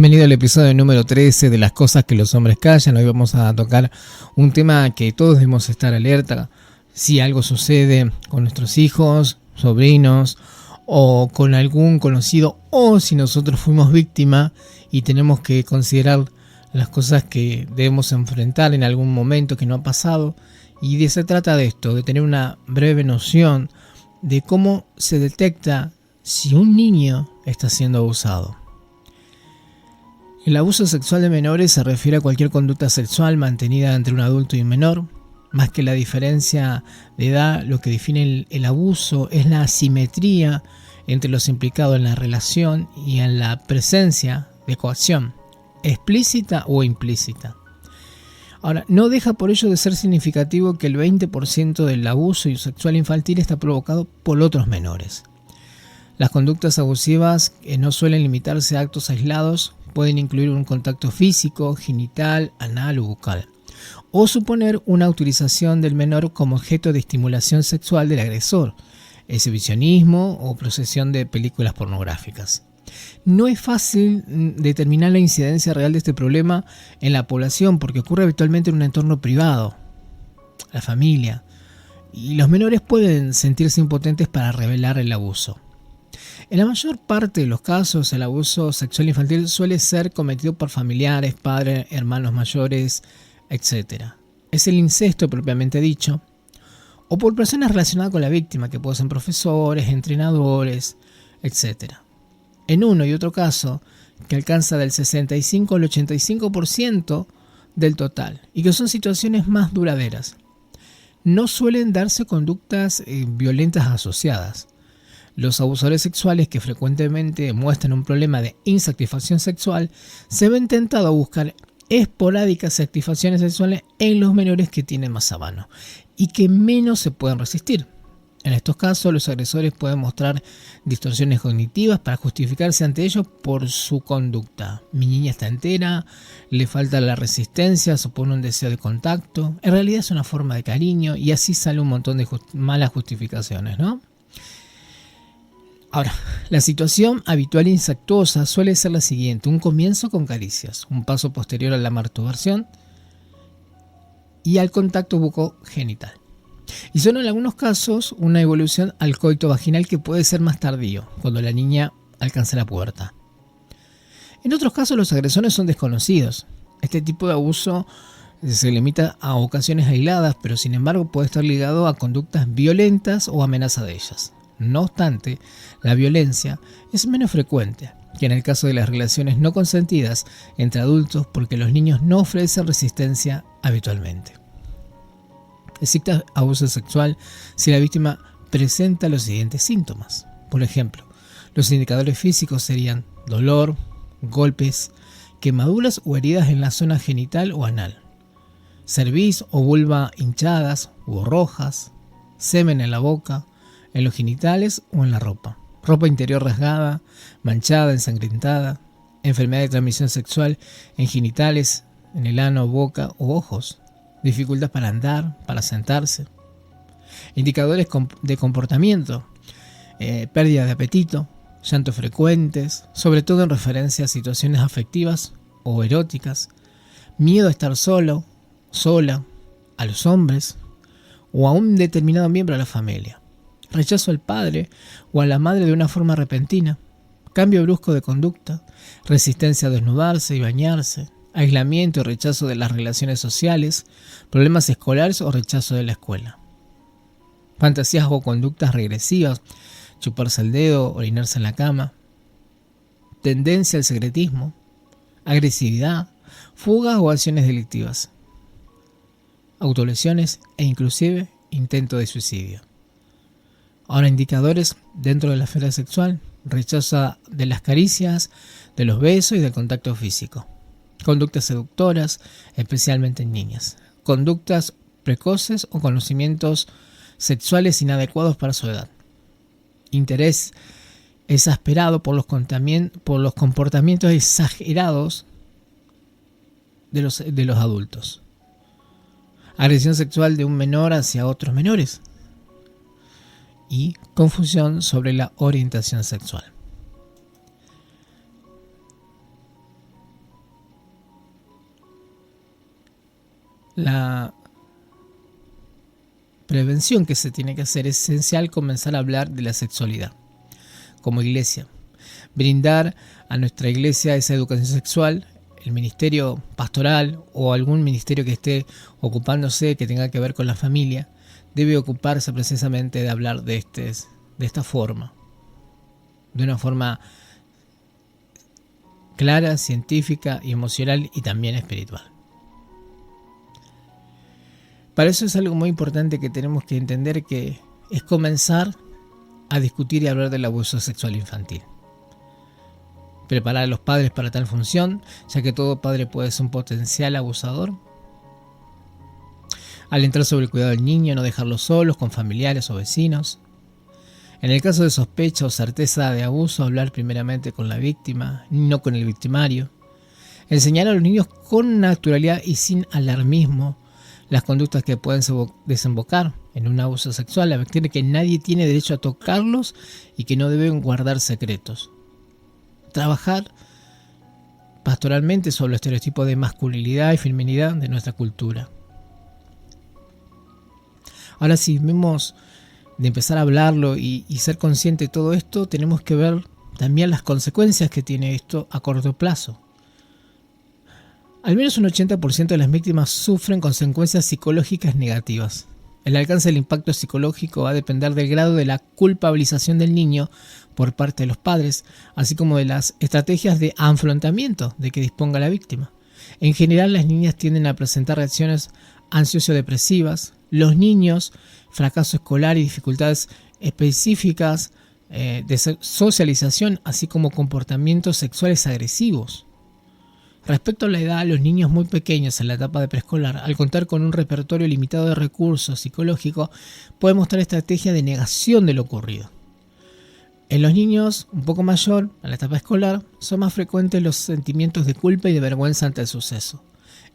Bienvenido al episodio número 13 de Las cosas que los hombres callan. Hoy vamos a tocar un tema que todos debemos estar alerta. Si algo sucede con nuestros hijos, sobrinos o con algún conocido, o si nosotros fuimos víctima y tenemos que considerar las cosas que debemos enfrentar en algún momento que no ha pasado. Y se trata de esto, de tener una breve noción de cómo se detecta si un niño está siendo abusado. El abuso sexual de menores se refiere a cualquier conducta sexual mantenida entre un adulto y un menor. Más que la diferencia de edad, lo que define el abuso es la asimetría entre los implicados en la relación y en la presencia de coacción, explícita o implícita. Ahora, no deja por ello de ser significativo que el 20% del abuso sexual infantil está provocado por otros menores. Las conductas abusivas no suelen limitarse a actos aislados, pueden incluir un contacto físico, genital, anal o bucal, o suponer una utilización del menor como objeto de estimulación sexual del agresor, exhibicionismo o posesión de películas pornográficas. No es fácil determinar la incidencia real de este problema en la población porque ocurre habitualmente en un entorno privado, la familia, y los menores pueden sentirse impotentes para revelar el abuso. En la mayor parte de los casos, el abuso sexual infantil suele ser cometido por familiares, padres, hermanos mayores, etc. Es el incesto propiamente dicho, o por personas relacionadas con la víctima, que pueden ser profesores, entrenadores, etc. En uno y otro caso, que alcanza del 65 al 85% del total, y que son situaciones más duraderas. No suelen darse conductas violentas asociadas. Los abusadores sexuales que frecuentemente muestran un problema de insatisfacción sexual se ven tentados a buscar esporádicas satisfacciones sexuales en los menores que tienen más a mano y que menos se pueden resistir. En estos casos, los agresores pueden mostrar distorsiones cognitivas para justificarse ante ellos por su conducta. Mi niña está entera, le falta la resistencia, supone un deseo de contacto. En realidad es una forma de cariño y así sale un montón de malas justificaciones, ¿no? Ahora, la situación habitual e insectuosa suele ser la siguiente: un comienzo con caricias, un paso posterior a la masturbación y al contacto bucogenital. Y solo en algunos casos una evolución al coito vaginal que puede ser más tardío, cuando la niña alcanza la pubertad. En otros casos los agresores son desconocidos. Este tipo de abuso se limita a ocasiones aisladas, pero sin embargo puede estar ligado a conductas violentas o amenaza de ellas. No obstante, la violencia es menos frecuente que en el caso de las relaciones no consentidas entre adultos porque los niños no ofrecen resistencia habitualmente. Existe abuso sexual si la víctima presenta los siguientes síntomas. Por ejemplo, los indicadores físicos serían dolor, golpes, quemaduras o heridas en la zona genital o anal, cerviz o vulva hinchadas o rojas, semen en la boca, en los genitales o en la ropa interior rasgada, manchada, ensangrentada, enfermedad de transmisión sexual en genitales, en el ano, boca o ojos, dificultad para andar, para sentarse, indicadores de comportamiento, pérdida de apetito, llantos frecuentes, sobre todo en referencia a situaciones afectivas o eróticas, miedo a estar solo, sola, a los hombres o a un determinado miembro de la familia, rechazo al padre o a la madre de una forma repentina, cambio brusco de conducta, resistencia a desnudarse y bañarse, aislamiento y rechazo de las relaciones sociales, problemas escolares o rechazo de la escuela, fantasías o conductas regresivas, chuparse el dedo, orinarse en la cama, tendencia al secretismo, agresividad, fugas o acciones delictivas, autolesiones e inclusive intento de suicidio. Ahora, indicadores dentro de la esfera sexual: rechazo de las caricias, de los besos y del contacto físico. Conductas seductoras, especialmente en niñas. Conductas precoces o conocimientos sexuales inadecuados para su edad. Interés exasperado por los comportamientos exagerados de los adultos. Agresión sexual de un menor hacia otros menores. Y confusión sobre la orientación sexual. La prevención que se tiene que hacer es esencial comenzar a hablar de la sexualidad como iglesia. Brindar a nuestra iglesia esa educación sexual, el ministerio pastoral o algún ministerio que esté ocupándose que tenga que ver con la familia, debe ocuparse precisamente de hablar de esta forma, de una forma clara, científica y emocional y también espiritual. Para eso es algo muy importante que tenemos que entender, que es comenzar a discutir y hablar del abuso sexual infantil. Preparar a los padres para tal función, ya que todo padre puede ser un potencial abusador. Alentar sobre el cuidado del niño, no dejarlos solos con familiares o vecinos. En el caso de sospecha o certeza de abuso, hablar primeramente con la víctima, no con el victimario. Enseñar a los niños con naturalidad y sin alarmismo las conductas que pueden desembocar en un abuso sexual, advertir que nadie tiene derecho a tocarlos y que no deben guardar secretos. Trabajar pastoralmente sobre los estereotipos de masculinidad y feminidad de nuestra cultura. Ahora, si vemos de empezar a hablarlo y ser consciente de todo esto, tenemos que ver también las consecuencias que tiene esto a corto plazo. Al menos un 80% de las víctimas sufren consecuencias psicológicas negativas. El alcance del impacto psicológico va a depender del grado de la culpabilización del niño por parte de los padres, así como de las estrategias de afrontamiento de que disponga la víctima. En general, las niñas tienden a presentar reacciones ansioso-depresivas, los niños, fracaso escolar y dificultades específicas de socialización, así como comportamientos sexuales agresivos. Respecto a la edad, los niños muy pequeños en la etapa de preescolar, al contar con un repertorio limitado de recursos psicológicos, pueden mostrar estrategias de negación de lo ocurrido. En los niños un poco mayor, en la etapa escolar, son más frecuentes los sentimientos de culpa y de vergüenza ante el suceso.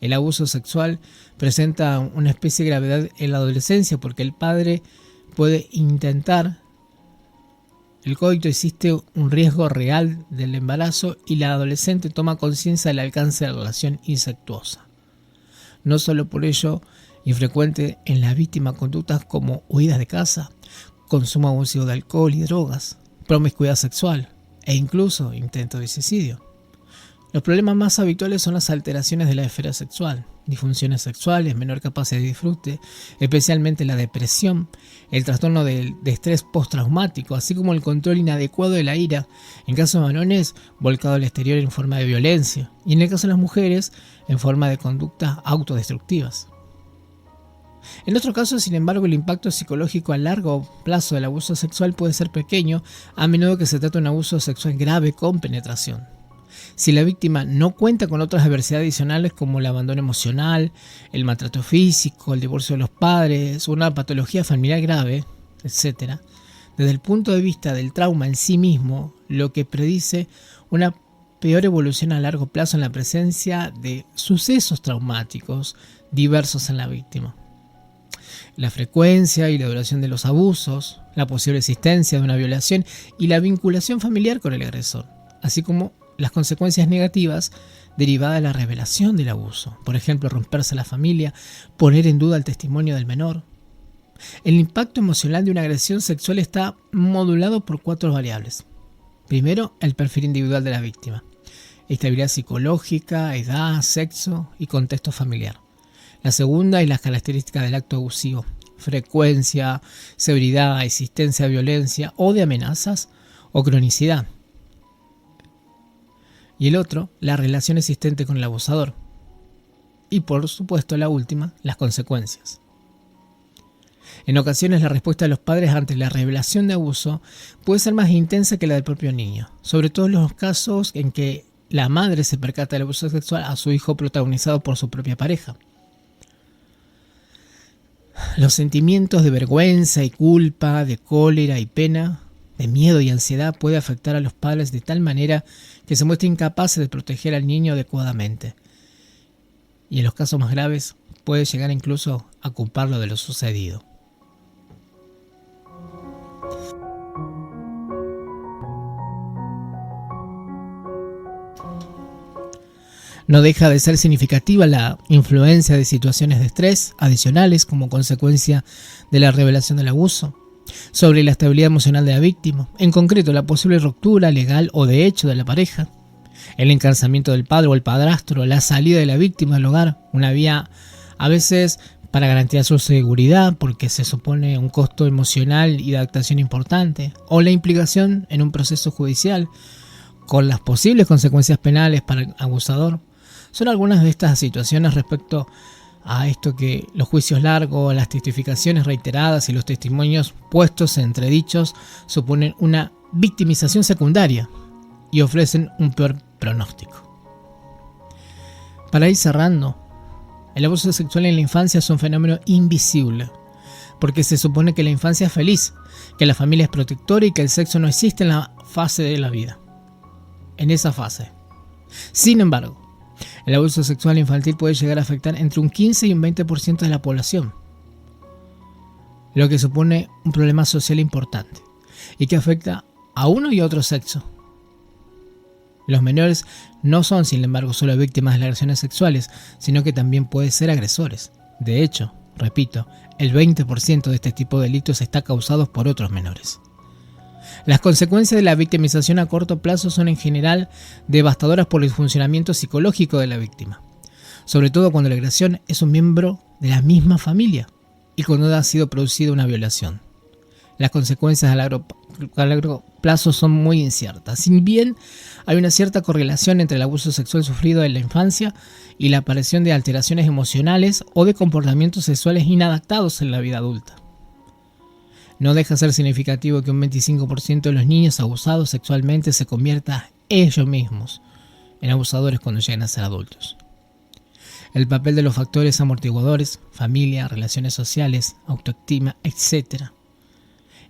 El abuso sexual presenta una especie de gravedad en la adolescencia porque el padre puede intentar el coito, existe un riesgo real del embarazo y la adolescente toma conciencia del alcance de la relación incestuosa. No solo por ello, infrecuente en la víctima conductas como huidas de casa, consumo abusivo de alcohol y drogas, promiscuidad sexual e incluso intento de suicidio. Los problemas más habituales son las alteraciones de la esfera sexual, disfunciones sexuales, menor capacidad de disfrute, especialmente la depresión, el trastorno de estrés postraumático, así como el control inadecuado de la ira, en caso de varones, volcado al exterior en forma de violencia, y en el caso de las mujeres, en forma de conductas autodestructivas. En otro caso, sin embargo, el impacto psicológico a largo plazo del abuso sexual puede ser pequeño, a menudo que se trata de un abuso sexual grave con penetración. Si la víctima no cuenta con otras adversidades adicionales como el abandono emocional, el maltrato físico, el divorcio de los padres, una patología familiar grave, etc., desde el punto de vista del trauma en sí mismo, lo que predice una peor evolución a largo plazo en la presencia de sucesos traumáticos diversos en la víctima. La frecuencia y la duración de los abusos, la posible existencia de una violación y la vinculación familiar con el agresor, así como las consecuencias negativas derivadas de la revelación del abuso, por ejemplo, romperse la familia, poner en duda el testimonio del menor. El impacto emocional de una agresión sexual está modulado por 4 variables. Primero, el perfil individual de la víctima, estabilidad psicológica, edad, sexo y contexto familiar. La segunda es las características del acto abusivo, frecuencia, severidad, existencia de violencia o de amenazas o cronicidad. Y el otro, la relación existente con el abusador. Y por supuesto la última, las consecuencias. En ocasiones la respuesta de los padres ante la revelación de abuso puede ser más intensa que la del propio niño, sobre todo en los casos en que la madre se percata del abuso sexual a su hijo protagonizado por su propia pareja. Los sentimientos de vergüenza y culpa, de cólera y pena, de miedo y ansiedad puede afectar a los padres de tal manera que se muestren incapaces de proteger al niño adecuadamente. Y en los casos más graves puede llegar incluso a culparlo de lo sucedido. No deja de ser significativa la influencia de situaciones de estrés adicionales como consecuencia de la revelación del abuso sobre la estabilidad emocional de la víctima, en concreto la posible ruptura legal o de hecho de la pareja, el encarcelamiento del padre o el padrastro, la salida de la víctima del hogar, una vía a veces para garantizar su seguridad porque se supone un costo emocional y de adaptación importante, o la implicación en un proceso judicial con las posibles consecuencias penales para el abusador. Son algunas de estas situaciones respecto a esto que los juicios largos, las testificaciones reiteradas y los testimonios puestos entredichos suponen una victimización secundaria y ofrecen un peor pronóstico. Para ir cerrando, el abuso sexual en la infancia es un fenómeno invisible, porque se supone que la infancia es feliz, que la familia es protectora y que el sexo no existe en la fase de la vida. En esa fase. Sin embargo, el abuso sexual infantil puede llegar a afectar entre un 15 y un 20% de la población, lo que supone un problema social importante y que afecta a uno y otro sexo. Los menores no son, sin embargo, solo víctimas de las agresiones sexuales, sino que también pueden ser agresores. De hecho, repito, el 20% de este tipo de delitos está causados por otros menores. Las consecuencias de la victimización a corto plazo son en general devastadoras por el funcionamiento psicológico de la víctima, sobre todo cuando la agresión es un miembro de la misma familia y cuando ha sido producida una violación. Las consecuencias a largo plazo son muy inciertas. Si bien hay una cierta correlación entre el abuso sexual sufrido en la infancia y la aparición de alteraciones emocionales o de comportamientos sexuales inadaptados en la vida adulta. No deja de ser significativo que un 25% de los niños abusados sexualmente se convierta ellos mismos en abusadores cuando lleguen a ser adultos. El papel de los factores amortiguadores, familia, relaciones sociales, autoestima, etc.,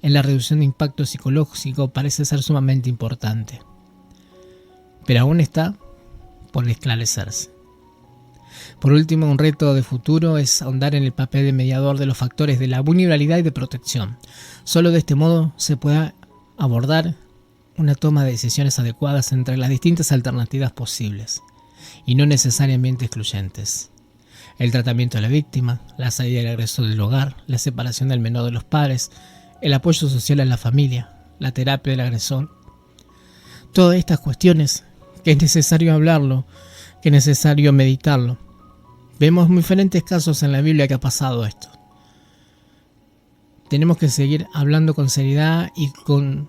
en la reducción de impacto psicológico parece ser sumamente importante, pero aún está por esclarecerse. Por último, un reto de futuro es ahondar en el papel de mediador de los factores de la vulnerabilidad y de protección. Solo de este modo se puede abordar una toma de decisiones adecuadas entre las distintas alternativas posibles y no necesariamente excluyentes. El tratamiento de la víctima, la salida del agresor del hogar, la separación del menor de los padres, el apoyo social a la familia, la terapia del agresor. Todas estas cuestiones que es necesario hablarlo, que es necesario meditarlo. Vemos diferentes casos en la Biblia que ha pasado esto. Tenemos que seguir hablando con seriedad y con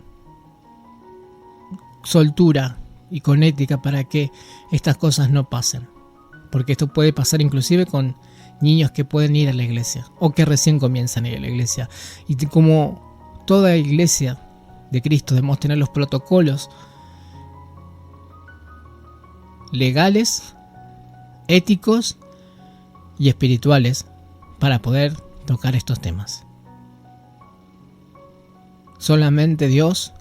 soltura y con ética para que estas cosas no pasen. Porque esto puede pasar inclusive con niños que pueden ir a la iglesia o que recién comienzan a ir a la iglesia. Y como toda iglesia de Cristo debemos tener los protocolos legales, éticos y espirituales para poder tocar estos temas. Solamente Dios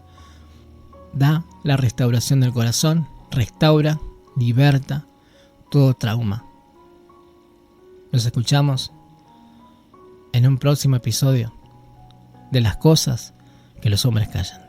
da la restauración del corazón, restaura, liberta todo trauma. Nos escuchamos en un próximo episodio de las cosas que los hombres callan.